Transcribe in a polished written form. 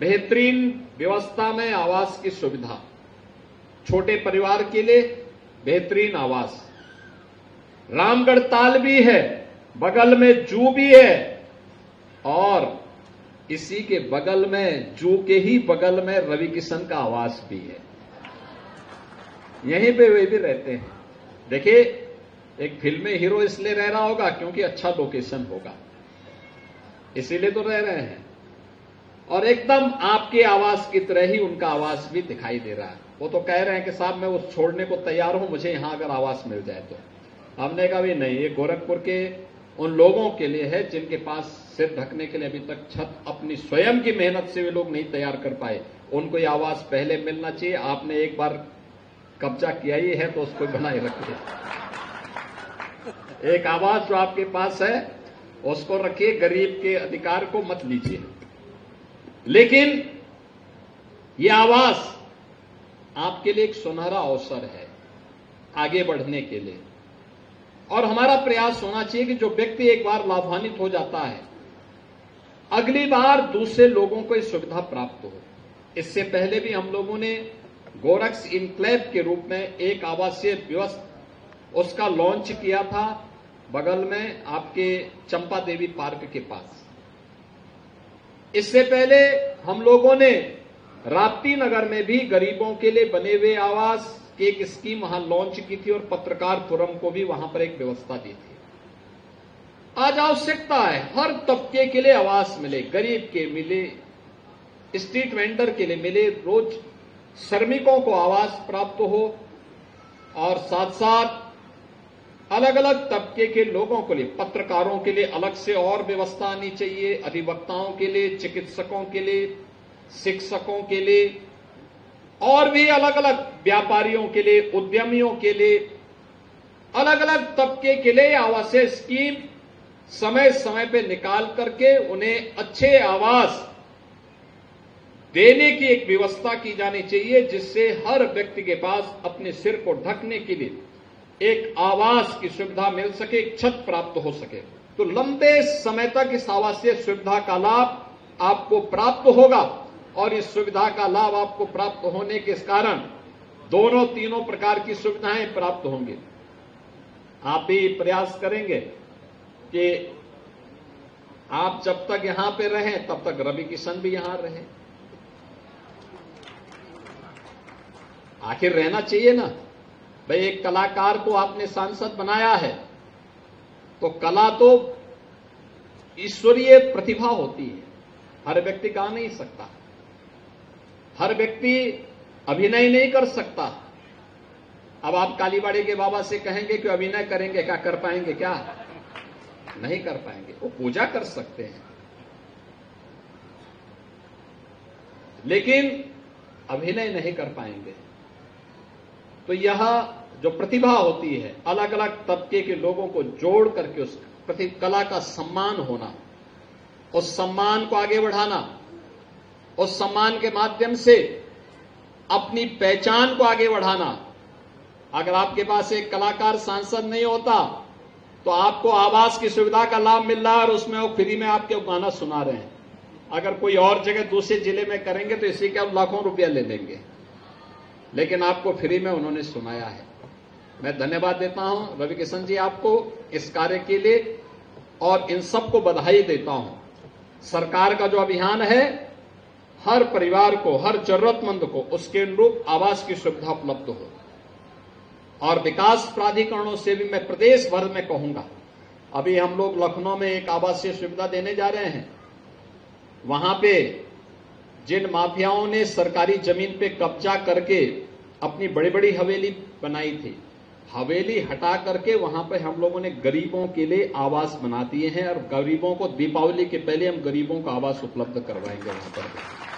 बेहतरीन व्यवस्था में आवास की सुविधा, छोटे परिवार के लिए बेहतरीन आवास, रामगढ़ ताल भी है, बगल में जू भी है और इसी के बगल में, जू के ही बगल में रवि किशन का आवास भी है। यहीं पे वे भी रहते हैं। देखिए, एक फिल्म में हीरो इसलिए रह रहा होगा क्योंकि अच्छा लोकेशन होगा, इसीलिए तो रह रहे हैं। और एकदम आपके आवास की तरह ही उनका आवास भी दिखाई दे रहा है। वो तो कह रहे हैं कि साहब मैं वो छोड़ने को तैयार हूं, मुझे यहां अगर आवास मिल जाए तो। हमने कहा भी नहीं, ये गोरखपुर के उन लोगों के लिए है जिनके पास सिर ढकने के लिए अभी तक छत अपनी स्वयं की मेहनत से वे लोग नहीं तैयार कर पाए। उनको ये आवास पहले मिलना चाहिए। आपने एक बार कब्जा किया ही है तो उसको बनाए रखिए। एक आवास जो आपके पास है उसको रखिए, गरीब के अधिकार को मत लीजिए। लेकिन ये आवास आपके लिए एक सुनहरा अवसर है आगे बढ़ने के लिए। और हमारा प्रयास होना चाहिए कि जो व्यक्ति एक बार लाभान्वित हो जाता है, अगली बार दूसरे लोगों को ये सुविधा प्राप्त हो। इससे पहले भी हम लोगों ने गोरक्स इनक्लेव के रूप में एक आवासीय व्यवस्था उसका लॉन्च किया था, बगल में आपके चंपा देवी पार्क के पास। इससे पहले हम लोगों ने राप्ती नगर में भी गरीबों के लिए बने हुए आवास की एक स्कीम वहां लॉन्च की थी और पत्रकार फोरम को भी वहां पर एक व्यवस्था दी थी। आज आवश्यकता है हर तबके के लिए आवास मिले, गरीब के मिले, स्ट्रीट वेंडर के लिए मिले, रोज श्रमिकों को आवास प्राप्त हो और साथ साथ अलग अलग तबके के लोगों के लिए, पत्रकारों के लिए अलग से और व्यवस्था आनी चाहिए, अधिवक्ताओं के लिए, चिकित्सकों के लिए, शिक्षकों के लिए और भी अलग अलग व्यापारियों के लिए, उद्यमियों के लिए, अलग अलग तबके के लिए आवासीय स्कीम समय समय पे निकाल करके उन्हें अच्छे आवास देने की एक व्यवस्था की जानी चाहिए, जिससे हर व्यक्ति के पास अपने सिर को ढकने के लिए एक आवास की सुविधा मिल सके, एक छत प्राप्त हो सके। तो लंबे समय तक इस आवासीय सुविधा का लाभ आपको प्राप्त होगा और इस सुविधा का लाभ आपको प्राप्त होने के कारण दोनों तीनों प्रकार की सुविधाएं प्राप्त होंगी। आप भी प्रयास करेंगे कि आप जब तक यहां पे रहें तब तक रवि किशन भी यहां रहे। आखिर रहना चाहिए ना भाई। एक कलाकार को आपने सांसद बनाया है तो कला तो ईश्वरीय प्रतिभा होती है, हर व्यक्ति गा नहीं सकता, हर व्यक्ति अभिनय नहीं कर सकता। अब आप कालीबाड़ी के बाबा से कहेंगे कि अभिनय करेंगे, क्या कर पाएंगे? क्या नहीं कर पाएंगे। वो पूजा कर सकते हैं लेकिन अभिनय नहीं कर पाएंगे। तो यह जो प्रतिभा होती है, अलग अलग तबके के लोगों को जोड़ करके उस कला का सम्मान होना, उस सम्मान को आगे बढ़ाना, उस सम्मान के माध्यम से अपनी पहचान को आगे बढ़ाना। अगर आपके पास एक कलाकार सांसद नहीं होता तो आपको आवास की सुविधा का लाभ मिल रहा है और उसमें वो फ्री में आपके गाना सुना रहे हैं। अगर कोई और जगह दूसरे जिले में करेंगे तो इसी के लाखों रुपया ले लेंगे, लेकिन आपको फ्री में उन्होंने सुनाया है। मैं धन्यवाद देता हूं रवि किशन जी आपको इस कार्य के लिए और इन सबको बधाई देता हूं। सरकार का जो अभियान है, हर परिवार को, हर जरूरतमंद को उसके अनुरूप आवास की सुविधा उपलब्ध हो। और विकास प्राधिकरणों से भी मैं प्रदेश भर में कहूंगा, अभी हम लोग लखनऊ में एक आवासीय सुविधा देने जा रहे हैं। वहां पे जिन माफियाओं ने सरकारी जमीन पे कब्जा करके अपनी बड़ी बड़ी हवेली बनाई थी, हवेली हटा करके वहां पे हम लोगों ने गरीबों के लिए आवास बना दिए हैं और गरीबों को दीपावली के पहले हम गरीबों को आवास उपलब्ध करवाएंगे वहां पर।